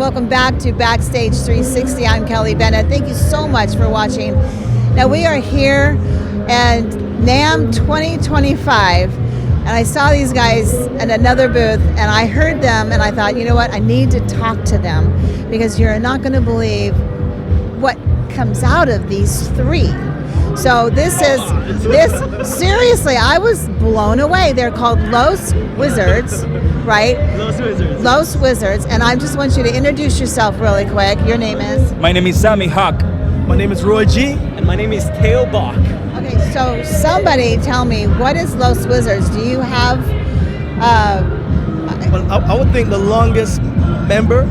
welcome back to Backstage 360. I'm Kelly Bennett. Thank you so much for watching. Now we are here at NAMM 2025, and I saw these guys at another booth, and I heard them, and I thought, you know what, I need to talk to them, because you're not going to believe what comes out of these three. So seriously, I was blown away. They're called Los Wizzards, right? Los Wizzards. And I just want you to introduce yourself really quick. Your name is? My name is Samy Hawk. My name is Roy G. And my name is Theo Bach. Okay, so somebody tell me, what is Los Wizzards? Do you have... Well, I would think the longest member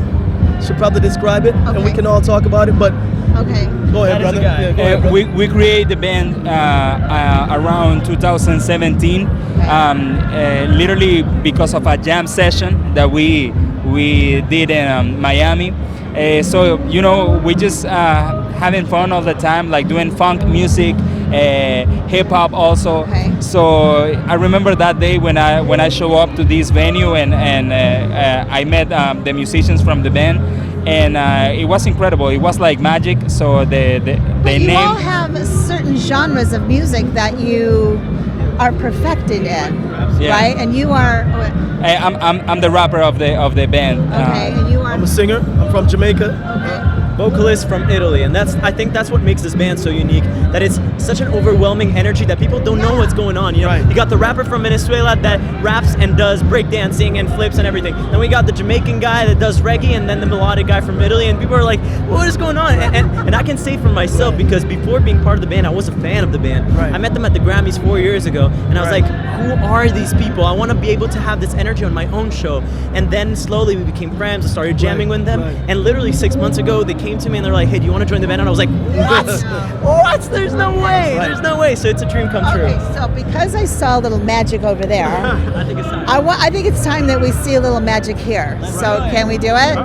should probably describe it, and we can all talk about it, but... Okay. Go ahead, brother. Yeah, go ahead, brother. We created the band around 2017, literally because of a jam session that we did in Miami. So we just having fun all the time, like doing funk music, hip hop also. Okay. So I remember that day when I show up to this venue and I met the musicians from the band. And it was incredible. It was like magic. So the name. You all have certain genres of music that you are perfected in, right? And you are. I'm the rapper of the band. Okay, and you are. I'm a singer. I'm from Jamaica. Okay. Vocalist from Italy, and I think that's what makes this band so unique. That it's such an overwhelming energy that people don't know what's going on. You know, you got the rapper from Venezuela that raps and does breakdancing and flips and everything. Then we got the Jamaican guy that does reggae, and then the melodic guy from Italy. And people are like, "What is going on?" And I can say for myself, because before being part of the band, I was a fan of the band. I met them at the Grammys 4 years ago, and I was like, "Who are these people? I want to be able to have this energy on my own show." And then slowly we became friends. I started jamming with them, and literally 6 months ago they came to me and they're like, "Hey, do you want to join the band?" And I was like, "What? What? There's no way. There's no way." So it's a dream come true. Okay, so because I saw a little magic over there, I think it's time. I think it's time that we see a little magic here. So can we do it?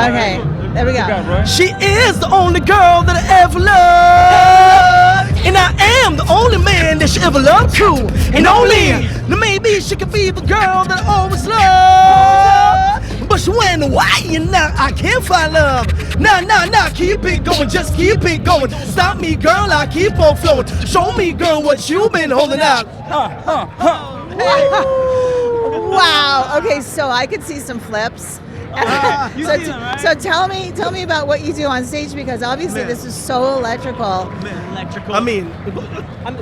Okay, there we go. She is the only girl that I ever loved, and I am the only man that she ever loved too. And only maybe she could be the girl that I always loved. But she went away and now I can't find love. Nah, keep it going, just keep it going. Stop me, girl, I keep on flowing. Show me, girl, what you been holding out. Wow. Okay, so I could see some flips. So tell me about what you do on stage, because obviously this is so electrical. Electrical. I mean,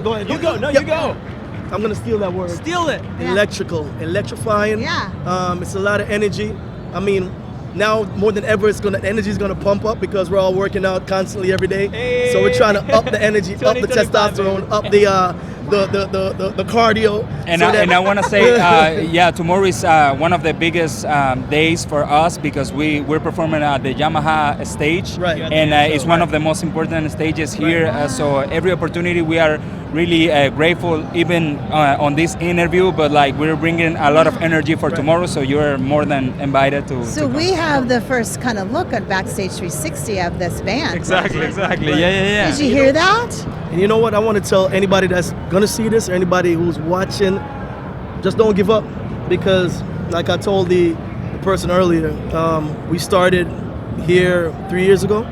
go ahead. You go. No, you go. I'm gonna steal that word. Steal it. Electrical, electrifying. Yeah. It's a lot of energy. I mean, now more than ever, energy is gonna pump up because we're all working out constantly every day. Hey. So we're trying to up the energy, up the testosterone, up the cardio. And so I want to say, tomorrow is one of the biggest days for us, because we're performing at the Yamaha stage, and it's one of the most important stages here. So every opportunity, we are really grateful, even on this interview. But like, we're bringing a lot of energy for tomorrow, so you're more than invited to. So we have the first kind of look at Backstage 360 of this band. Exactly. Yeah. Did you hear that? And you know what? I want to tell anybody that's gonna see this, or anybody who's watching, just don't give up, because like I told the person earlier, we started here 3 years ago.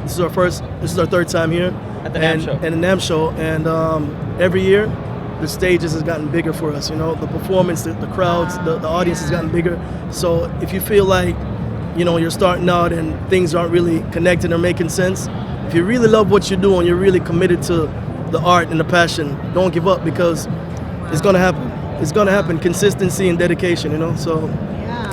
This is our third time here at the NAMM show. And the NAMM show, and every year the stages has gotten bigger for us. You know, the performance, the crowds, the audience has gotten bigger. So if you feel like, you're starting out and things aren't really connecting or making sense, if you really love what you're doing, you're really committed to the art and the passion, don't give up, because it's gonna happen. It's gonna happen. Consistency and dedication, so.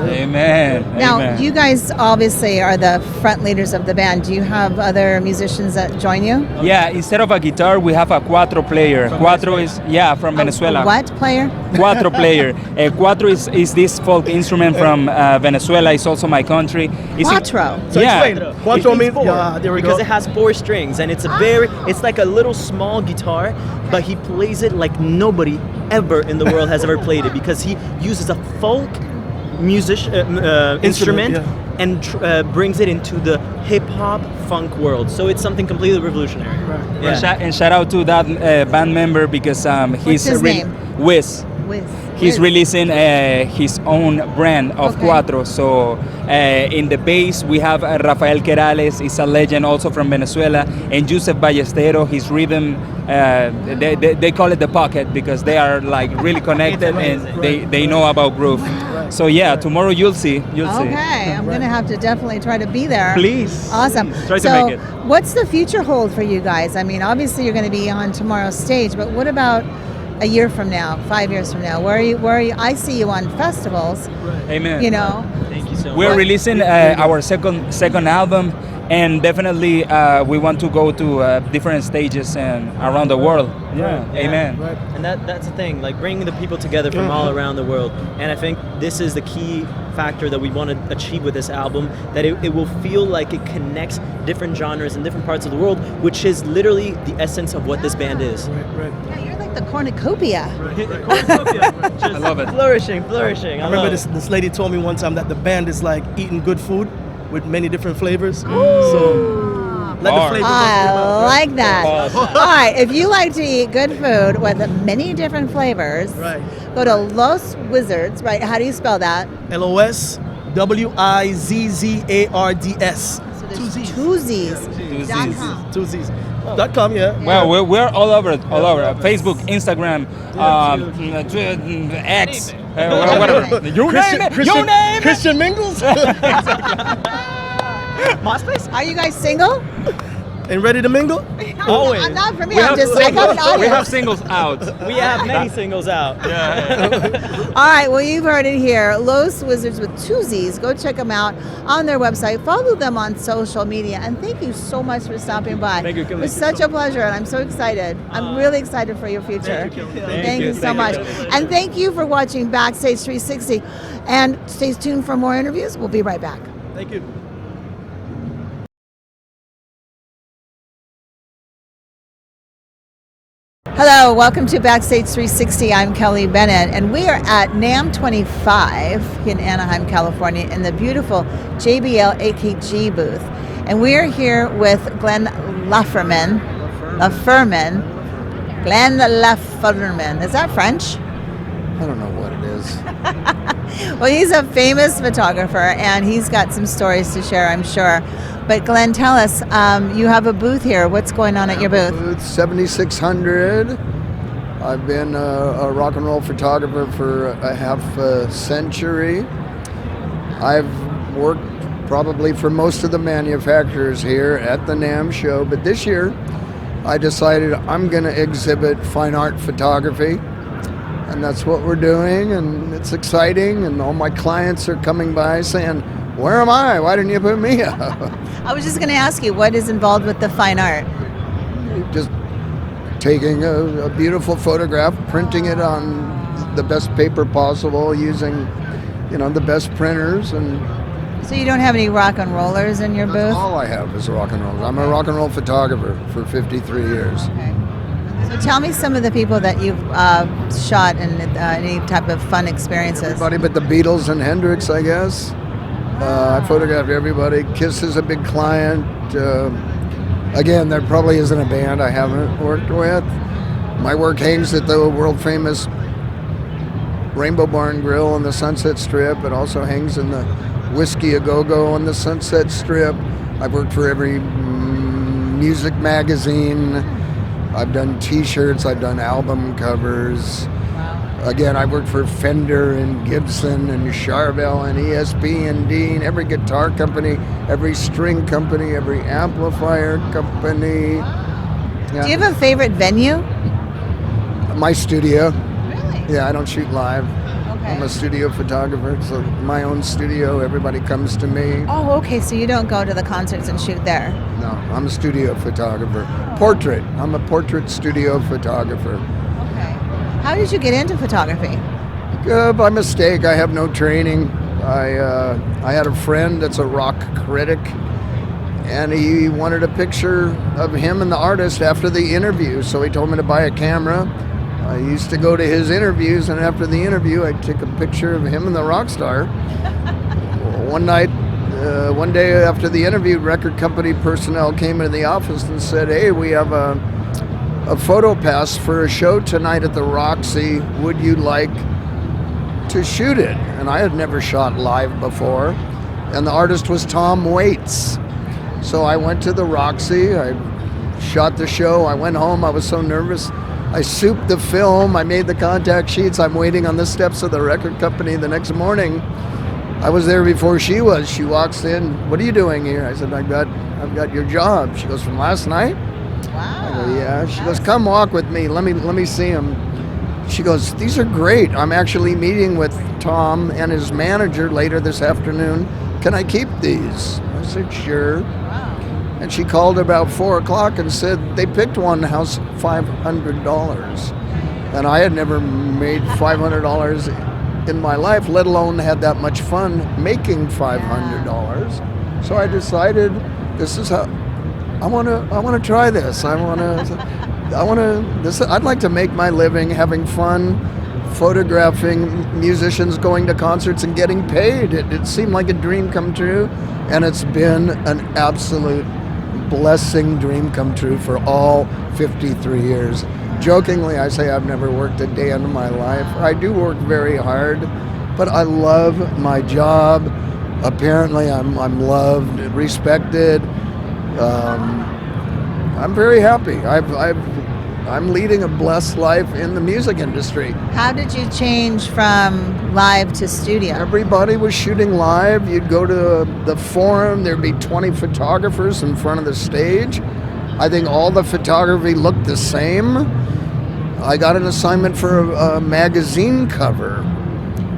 Amen. Now, Amen. you guys obviously are the front leaders of the band. Do you have other musicians that join you? Yeah, instead of a guitar, we have a cuatro player. Cuatro is, from Venezuela. What player? Cuatro player. Cuatro is this folk instrument from Venezuela. It's also my country. Cuatro. So explain. Cuatro means there we because go. it has 4 strings, and it's it's like a little small guitar, but he plays it like nobody ever in the world has ever played it, because he uses a folk instrument and brings it into the hip-hop funk world. So it's something completely revolutionary. And shout out to that band member, because What's his name? Wiz. He's releasing his own brand of cuatro. So in the bass we have Rafael Querales, is a legend also from Venezuela, and Joseph Ballestero. His rhythm, they call it the pocket because they are like really connected and they know about groove. So yeah, tomorrow you'll see. Okay, I'm gonna have to definitely try to be there. Please. Awesome. Try so, to make it. What's the future hold for you guys? I mean, obviously you're going to be on tomorrow's stage, but what about a year from now, 5 years from now? Where are you? I see you on festivals. Amen. You know. Thank you so much. We're releasing our second album, and definitely we want to go to different stages and around the world. Yeah. Amen. Right. And that's the thing, like bringing the people together from all around the world. And I think this is the key factor that we want to achieve with this album, that it will feel like it connects different genres in different parts of the world, which is literally the essence of what this band is. Right. Yeah, you're like the cornucopia. I love it. Flourishing. I remember this lady told me one time that the band is like eating good food with many different flavors. So let the flavors I like that. All right, if you like to eat good food with many different flavors, go to Los Wizzards, right? How do you spell that? LOS WIZZARDS. So there's two Z's. Two Z's. .com, yeah. Well, we're all over Facebook, Instagram, X, whatever. You name it. Christian Mingles. MySpace? Are you guys single? And ready to mingle? Always. Not for me. I'm just like I'm an audience. We have singles out. We have many singles out. All right, well, you've heard it here. Los Wizzards with two Z's. Go check them out on their website. Follow them on social media. And thank you so much for stopping by. Thank you, It Kelly. was such a pleasure, and I'm so excited. I'm really excited for your future. Thank you so much. And thank you for watching Backstage 360. And stay tuned for more interviews. We'll be right back. Thank you. Hello, welcome to Backstage 360. I'm Kelly Bennett, and we are at NAMM 25 in Anaheim, California, in the beautiful JBL AKG booth. And we are here with Glen Ferman. Glen Ferman. Is that French? I don't know what it is. Well, he's a famous photographer, and he's got some stories to share, I'm sure. But Glenn, tell us, you have a booth here. What's going on at your booth? Booth 7600. I've been a rock and roll photographer for a half a century. I've worked probably for most of the manufacturers here at the NAMM show, but this year I decided I'm going to exhibit fine art photography. And that's what we're doing, and it's exciting, and all my clients are coming by saying, "Where am I? Why didn't you put me up?" I was just going to ask you, what is involved with the fine art? Just taking a beautiful photograph, printing it on the best paper possible, using, the best printers, and So you don't have any rock and rollers in your booth? all I have is rock and roll. I'm a rock and roll photographer for 53 years. Okay. So tell me some of the people that you've shot in any type of fun experiences. Everybody but the Beatles and Hendrix, I guess. I photographed everybody. Kiss is a big client. Again, there probably isn't a band I haven't worked with. My work hangs at the world famous Rainbow Barn Grill on the Sunset Strip. It also hangs in the Whiskey A Go-Go on the Sunset Strip. I've worked for every music magazine. I've done t-shirts, I've done album covers. Again, I worked for Fender and Gibson and Charvel and ESP and Dean, every guitar company, every string company, every amplifier company. Yeah. Do you have a favorite venue? My studio. Really? Yeah, I don't shoot live. Okay. I'm a studio photographer, so my own studio, everybody comes to me. Oh, okay, so you don't go to the concerts and shoot there. No, I'm a studio photographer. Portrait. I'm a portrait studio photographer. Okay. How did you get into photography? By mistake. I have no training. I had a friend that's a rock critic, and he wanted a picture of him and the artist after the interview, so he told me to buy a camera. I used to go to his interviews, and after the interview, I'd take a picture of him and the rock star. One day after the interview, record company personnel came into the office and said, "Hey, we have a a photo pass for a show tonight at the Roxy. Would you like to shoot it? And I had never shot live before. And the artist was Tom Waits. So I went to the Roxy. I shot the show. I went home. I was so nervous. I souped the film. I made the contact sheets. I'm waiting on the steps of the record company the next morning. I was there before she was. She walks in. What are you doing here? I said, I've got your job. She goes, from last night? Wow. I go, yeah. She goes, come walk with me. Let me see them. She goes, these are great. I'm actually meeting with Tom and his manager later this afternoon. Can I keep these? I said, sure. Wow. And she called about 4 o'clock and said they picked one house $500. And I had never made $500 in my life, let alone had that much fun making $500. So I decided this is how I want to try this. I'd like to make my living having fun, photographing musicians, going to concerts and getting paid. It seemed like a dream come true, and it's been an absolute blessing dream come true for all 53 years. Jokingly, I say I've never worked a day in my life. I do work very hard, but I love my job. Apparently, I'm loved, respected. I'm very happy. I'm leading a blessed life in the music industry. How did you change from live to studio? Everybody was shooting live. You'd go to the Forum, there'd be 20 photographers in front of the stage. I think all the photography looked the same. I got an assignment for a magazine cover,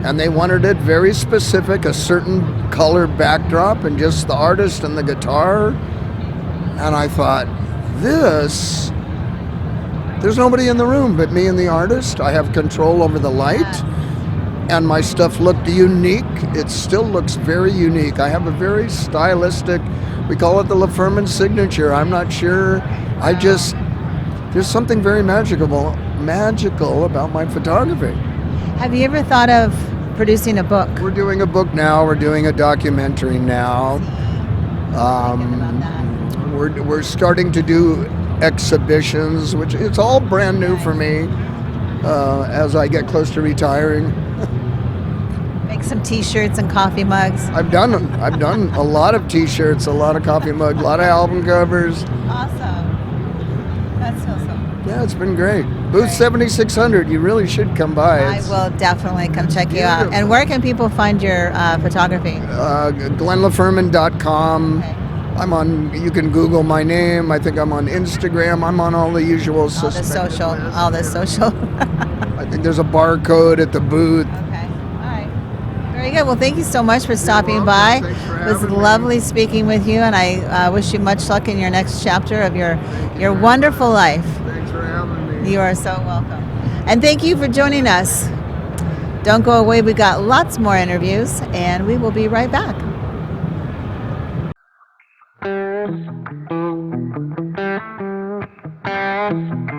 and they wanted it very specific, a certain color backdrop and just the artist and the guitar. And I thought, there's nobody in the room but me and the artist. I have control over the light, and my stuff looked unique. It still looks very unique. I have a very stylistic, we call it the Ferman signature. I'm not sure. There's something very magical about my photography. Have you ever thought of producing a book? We're doing a book now. We're doing a documentary now. We're starting to do exhibitions, which it's all brand new for me as I get close to retiring. Make some t-shirts and coffee mugs. I've done a lot of t-shirts, a lot of coffee mugs, a lot of album covers. Awesome. That's awesome. Yeah, it's been great. Booth 7600, you really should come by. I will definitely come check you out. And where can people find your photography? GlenLaFerman.com. Okay. You can Google my name. I think I'm on Instagram. I'm on all the usual All the social. I think there's a barcode at the booth. Okay. All right. Very good. Well, thank you so much for stopping by. It was lovely speaking with you, and I wish you much luck in your next chapter of your wonderful life. Thanks for having me. You are so welcome. And thank you for joining us. Don't go away. We got lots more interviews, and we will be right back. Thank you.